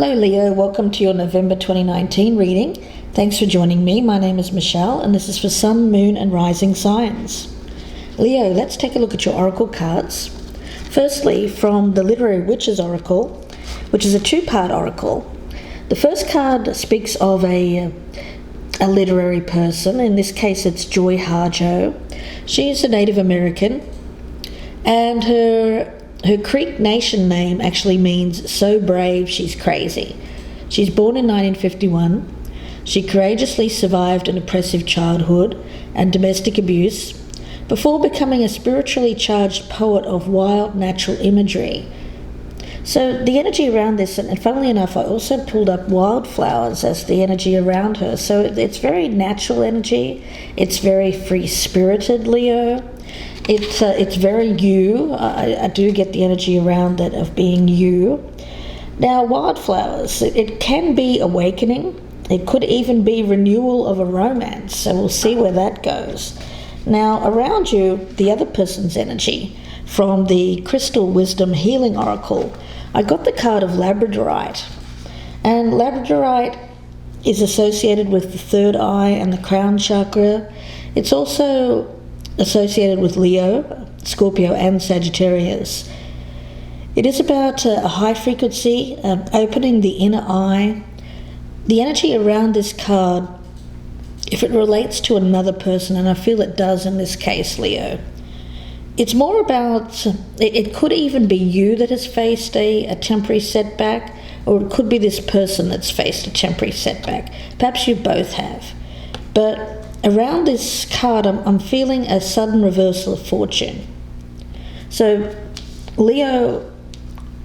Hello Leo, welcome to your November 2019 reading. Thanks for joining me. My name is Michelle and this is for Sun, Moon and Rising Signs. Leo, let's take a look at your oracle cards. Firstly, from the Literary Witches Oracle, which is a two-part oracle. The first card speaks of a literary person. In this case it's Joy Harjo. She is a Native American and her Creek Nation name actually means so brave she's crazy. She's born in 1951. She courageously survived an oppressive childhood and domestic abuse before becoming a spiritually charged poet of wild natural imagery. So the energy around this, and funnily enough, I also pulled up wildflowers as the energy around her. So it's very natural energy. It's very free-spirited, Leo. It's very you. I do get the energy around it of being you. Now, wildflowers, it can be awakening. It could even be renewal of a romance. So we'll see where that goes. Now, around you, the other person's energy from the Crystal Wisdom Healing Oracle, I got the card of Labradorite. And Labradorite is associated with the third eye and the crown chakra. It's also associated with Leo, Scorpio and Sagittarius. It is about a high frequency, opening the inner eye. The energy around this card, if it relates to another person, and I feel it does in this case, Leo, it's more about, it could even be you that has faced a temporary setback, or it could be this person that's faced a temporary setback. Perhaps you both have. But around this card, I'm feeling a sudden reversal of fortune. So, Leo,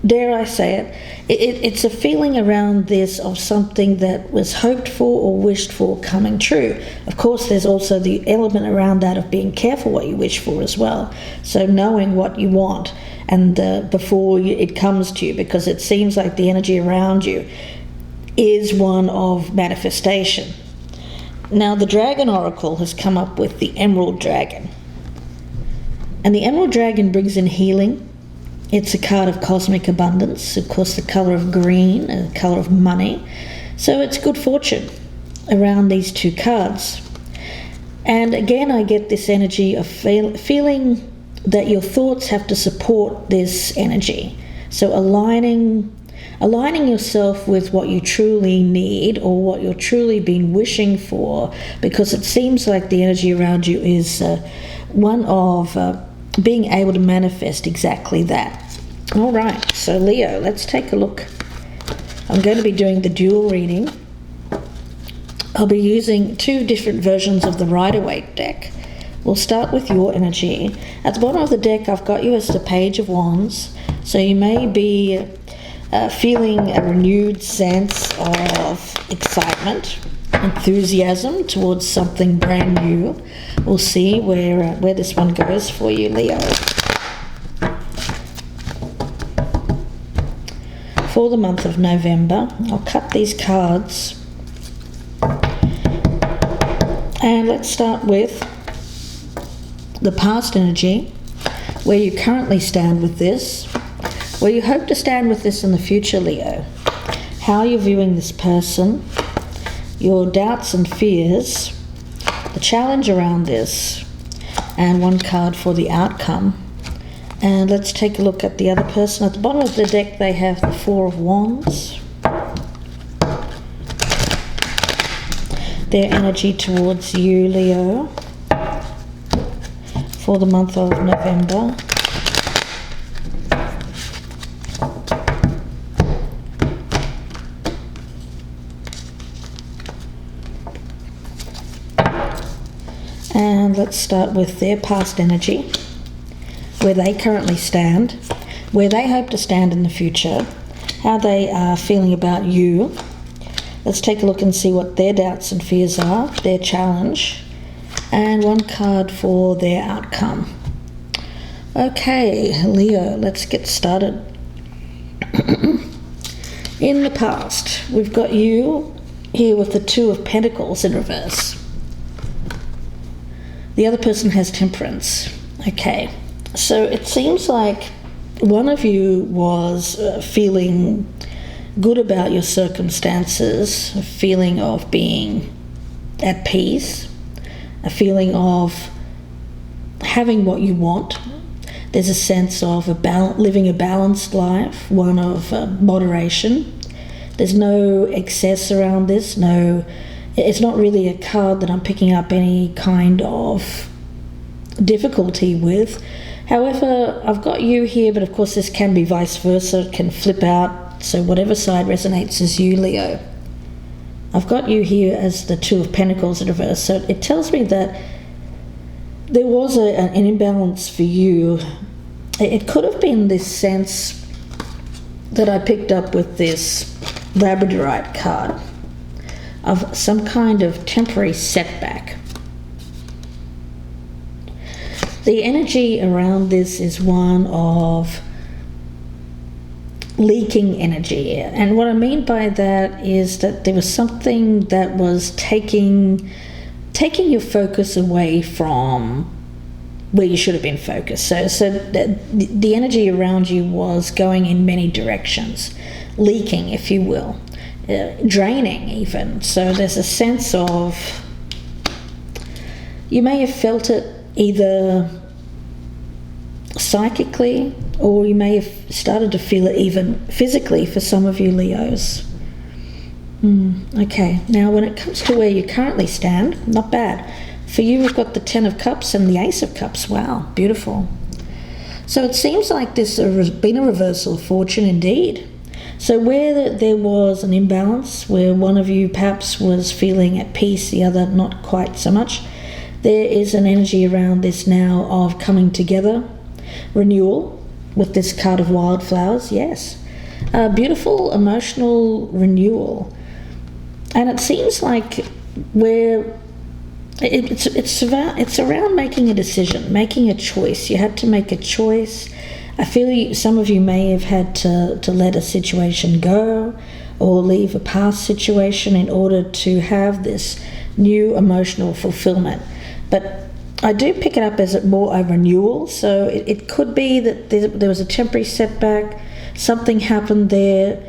dare I say it's a feeling around this of something that was hoped for or wished for coming true. Of course, there's also the element around that of being careful what you wish for as well. So knowing what you want and before it comes to you, because it seems like the energy around you is one of manifestation. Now, the Dragon Oracle has come up with the Emerald Dragon. And the Emerald Dragon brings in healing. It's a card of cosmic abundance, of course the colour of green and the colour of money. So it's good fortune around these two cards. And again, I get this energy of feeling that your thoughts have to support this energy. So aligning yourself with what you truly need or what you're truly been wishing for, because it seems like the energy around you is one of being able to manifest exactly that. All right, so Leo, let's take a look. I'm going to be doing the dual reading. I'll be using two different versions of the Rider-Waite deck. We'll start with your energy. At the bottom of the deck, I've got you as the Page of Wands, so you may be feeling a renewed sense of excitement, enthusiasm towards something brand new. We'll see where this one goes for you, Leo. For the month of November, I'll cut these cards. And let's start with the past energy, where you currently stand with this, where you hope to stand with this in the future, Leo. How you're viewing this person, your doubts and fears, the challenge around this, and one card for the outcome. And let's take a look at the other person. At the bottom of the deck, they have the Four of Wands. Their energy towards you, Leo, for the month of November. And let's start with their past energy, where they currently stand, where they hope to stand in the future, how they are feeling about you. Let's take a look and see what their doubts and fears are, their challenge, and one card for their outcome. Okay, Leo, let's get started. In the past, we've got you here with the Two of Pentacles in reverse. The other person has Temperance. Okay, so it seems like one of you was feeling good about your circumstances, a feeling of being at peace, a feeling of having what you want. There's a sense of living a balanced life, one of moderation. There's no excess around this. It's not really a card that I'm picking up any kind of difficulty with. However, I've got you here, but of course this can be vice versa. It can flip out, so whatever side resonates is you, Leo. I've got you here as the Two of Pentacles in reverse, so it tells me that there was an imbalance for you. It could have been this sense that I picked up with this Labradorite card of some kind of temporary setback. The energy around this is one of leaking energy. And what I mean by that is that there was something that was taking your focus away from where you should have been focused. So the energy around you was going in many directions, leaking, if you will, draining even. So there's a sense of, you may have felt it either psychically, or you may have started to feel it even physically for some of you Leos. Okay, now when it comes to where you currently stand, not bad. For you, we've got the Ten of Cups and the Ace of Cups. Wow, beautiful. So it seems like this has been a reversal of fortune indeed. So where there was an imbalance, where one of you perhaps was feeling at peace, the other not quite so much, there is an energy around this now of coming together, renewal, with this card of wildflowers, yes. Beautiful emotional renewal. And it seems like where it's around making a decision, making a choice. You had to make a choice. I feel some of you may have had to let a situation go or leave a past situation in order to have this new emotional fulfillment. But I do pick it up as more a renewal, so it could be that there was a temporary setback, something happened there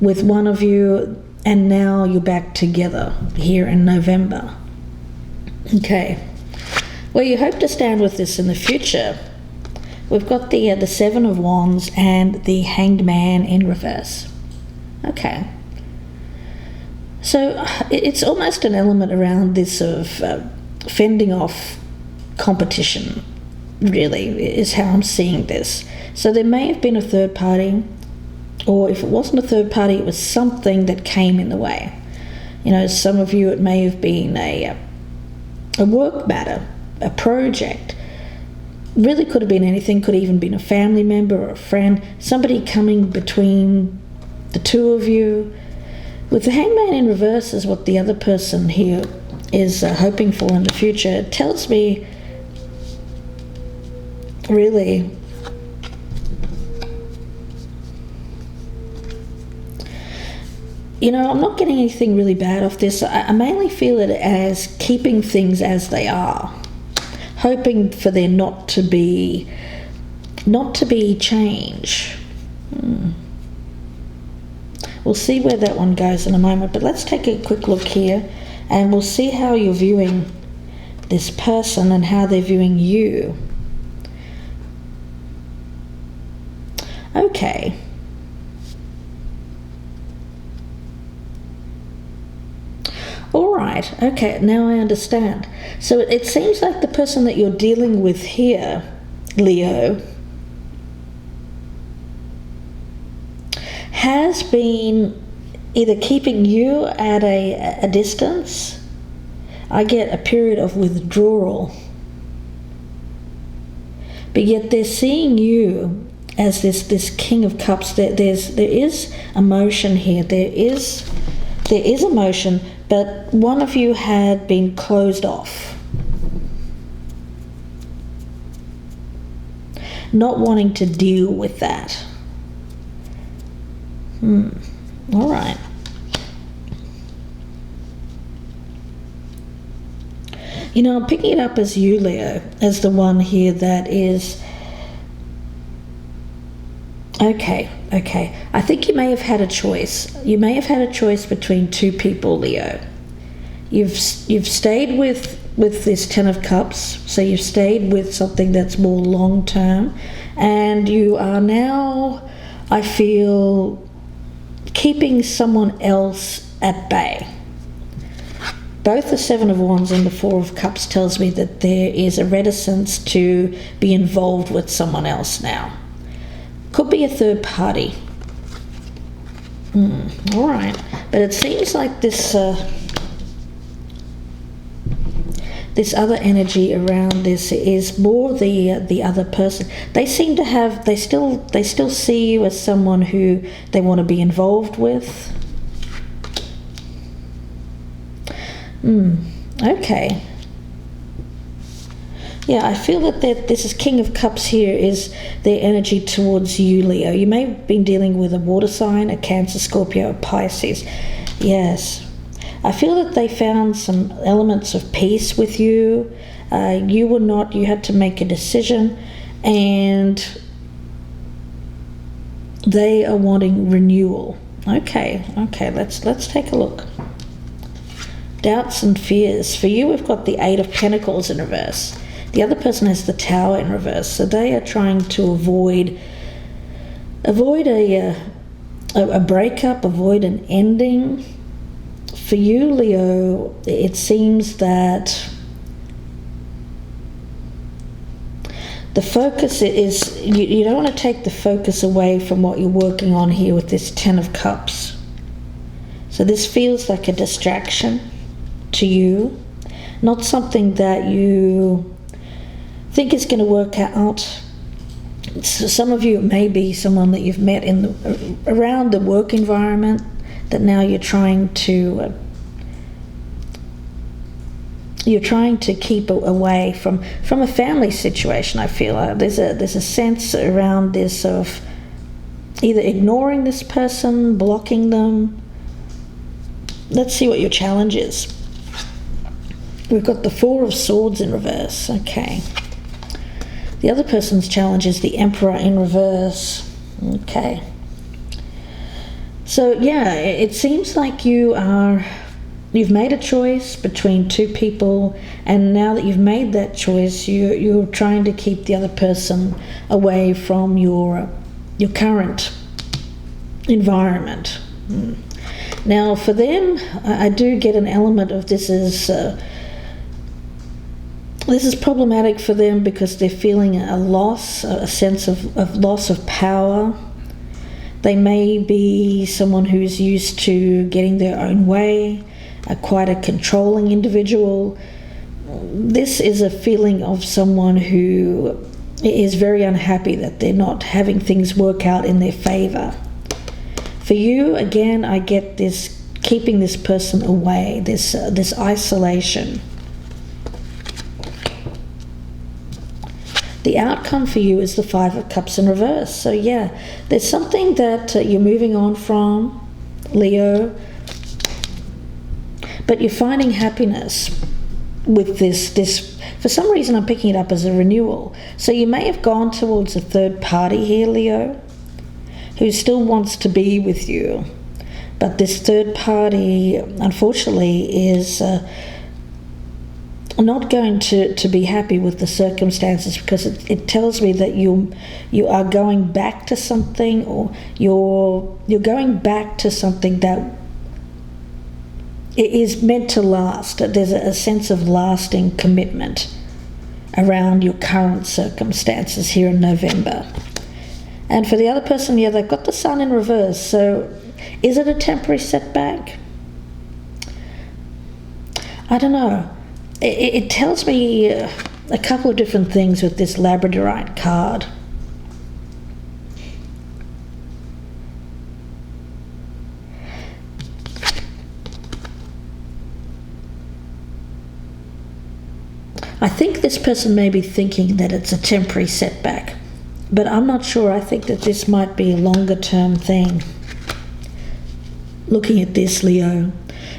with one of you, and now you're back together here in November. Okay, where you hope to stand with this in the future, we've got the Seven of Wands and the Hanged Man in reverse. Okay, so it's almost an element around this of fending off competition, really, is how I'm seeing this. So there may have been a third party, or if it wasn't a third party, it was something that came in the way. You know, some of you, it may have been a work matter, a project. Really could have been anything, could even been a family member or a friend, somebody coming between the two of you. With the Hangman in reverse is what the other person here is hoping for in the future. It tells me, really, you know, I'm not getting anything really bad off this. I mainly feel it as keeping things as they are, hoping for there not to be change. We'll see where that one goes in a moment, but let's take a quick look here and we'll see how you're viewing this person and how they're viewing you. Okay. All right, okay, now I understand. So it seems like the person that you're dealing with here, Leo, has been either keeping you at a distance. I get a period of withdrawal. But yet they're seeing you as this King of Cups. There is emotion here. There is emotion, but one of you had been closed off, not wanting to deal with that. All right. You know, I'm picking it up as you, Leo, as the one here that is Okay. I think you may have had a choice. You may have had a choice between two people, Leo. You've stayed with this Ten of Cups, so you've stayed with something that's more long term, and you are now, I feel, keeping someone else at bay. Both the Seven of Wands and the Four of Cups tells me that there is a reticence to be involved with someone else now. Could be a third party. All right, but it seems like this this other energy around this is more the other person. They seem to have. They still see you as someone who they want to be involved with. Okay. Yeah, I feel that this is King of Cups here is their energy towards you, Leo. You may have been dealing with a water sign, a Cancer, Scorpio, a Pisces. Yes. I feel that they found some elements of peace with you. You had to make a decision, and they are wanting renewal. Okay, let's take a look. Doubts and fears. For you, we've got the Eight of Pentacles in reverse. The other person has the Tower in reverse, so they are trying to avoid a breakup, avoid an ending. For you, Leo, it seems that the focus is, you don't want to take the focus away from what you're working on here with this Ten of Cups. So this feels like a distraction to you, not something that you think is going to work out. So some of you, it may be someone that you've met around the work environment that now you're trying to keep away from a family situation. I feel there's a sense around this of either ignoring this person, blocking them. Let's see what your challenge is. We've got the Four of Swords in reverse. Okay. The other person's challenge is the Emperor in reverse. Okay. So yeah, it seems like you've made a choice between two people, and now that you've made that choice, you're trying to keep the other person away from your current environment. Now for them, I do get an element of this is problematic for them because they're feeling a loss, a sense of loss of power. They may be someone who's used to getting their own way, quite a controlling individual. This is a feeling of someone who is very unhappy that they're not having things work out in their favor. For you, again, I get this keeping this person away, this isolation. The outcome for you is the Five of Cups in reverse. So yeah, there's something that you're moving on from, Leo, but you're finding happiness with this. For some reason, I'm picking it up as a renewal. So you may have gone towards a third party here, Leo, who still wants to be with you. But this third party, unfortunately, is not going to be happy with the circumstances, because it tells me that you are going back to something, or you're going back to something that it is meant to last. There's a sense of lasting commitment around your current circumstances here in November. And for the other person, yeah, they've got the Sun in reverse. So is it a temporary setback? I don't know. It tells me a couple of different things with this Labradorite card. I think this person may be thinking that it's a temporary setback, but I'm not sure. I think that this might be a longer term thing. Looking at this, Leo,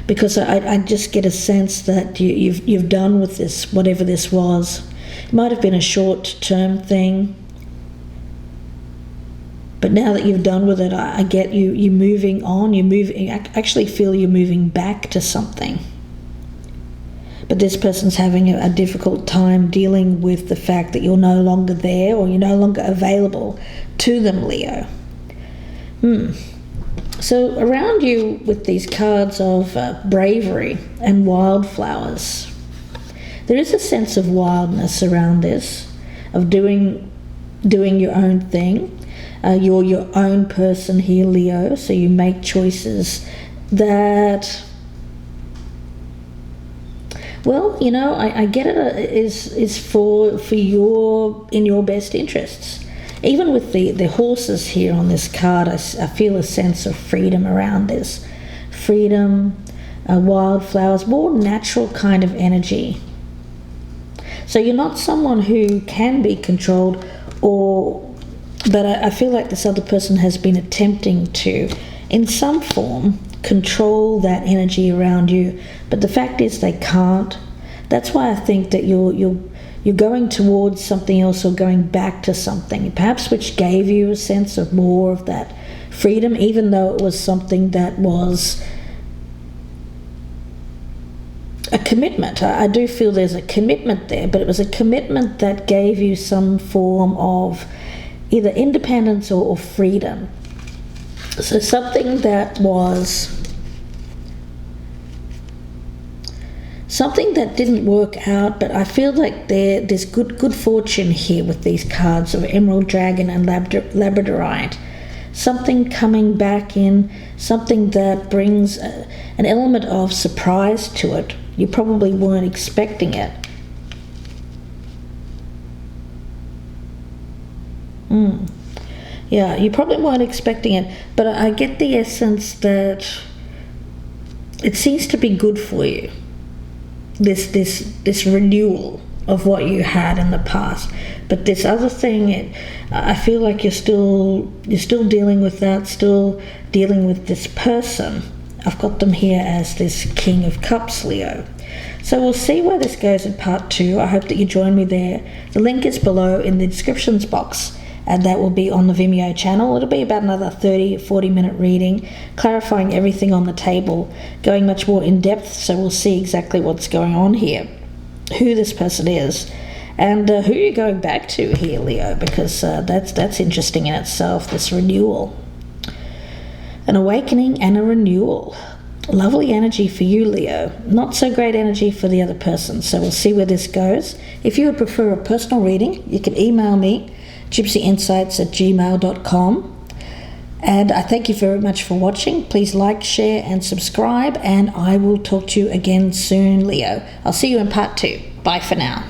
because I just get a sense that you've done with this, whatever this was. It might have been a short term thing. But now that you've done with it, I get you're moving on. I actually feel you're moving back to something. But this person's having a difficult time dealing with the fact that you're no longer there, or you're no longer available to them, Leo. So around you with these cards of bravery and wildflowers, there is a sense of wildness around this, of doing your own thing. You're your own person here, Leo, so you make choices that, well, I get it, is for in your best interests. Even with the horses here on this card, I feel a sense of freedom around this. Freedom, wildflowers, more natural kind of energy. So you're not someone who can be controlled, but I feel like this other person has been attempting to, in some form, control that energy around you. But the fact is they can't. That's why I think that you're going towards something else, or going back to something, perhaps which gave you a sense of more of that freedom, even though it was something that was a commitment. I do feel there's a commitment there, but it was a commitment that gave you some form of either independence or freedom. So something that didn't work out, but I feel like there's good fortune here with these cards of Emerald Dragon and Labradorite. Something coming back in, something that brings an element of surprise to it. You probably weren't expecting it. Yeah, you probably weren't expecting it, but I get the essence that it seems to be good for you. This renewal of what you had in the past, but this other thing, I feel like you're still dealing with that, still dealing with this person. I've got them here as this King of Cups, Leo. So we'll see where this goes in part 2. I hope that you join me there. The link is below in the descriptions box, and that will be on the Vimeo channel. It'll be about another 40 minute reading, clarifying everything on the table, going much more in depth, so we'll see exactly what's going on here, who this person is, and who you're going back to here, Leo, because that's interesting in itself, this renewal. An awakening and a renewal. Lovely energy for you, Leo. Not so great energy for the other person, so we'll see where this goes. If you would prefer a personal reading, you can email me, gypsyinsights@gmail.com. And I thank you very much for watching. Please like, share, and subscribe, and I will talk to you again soon, Leo. I'll see you in part 2. Bye for now.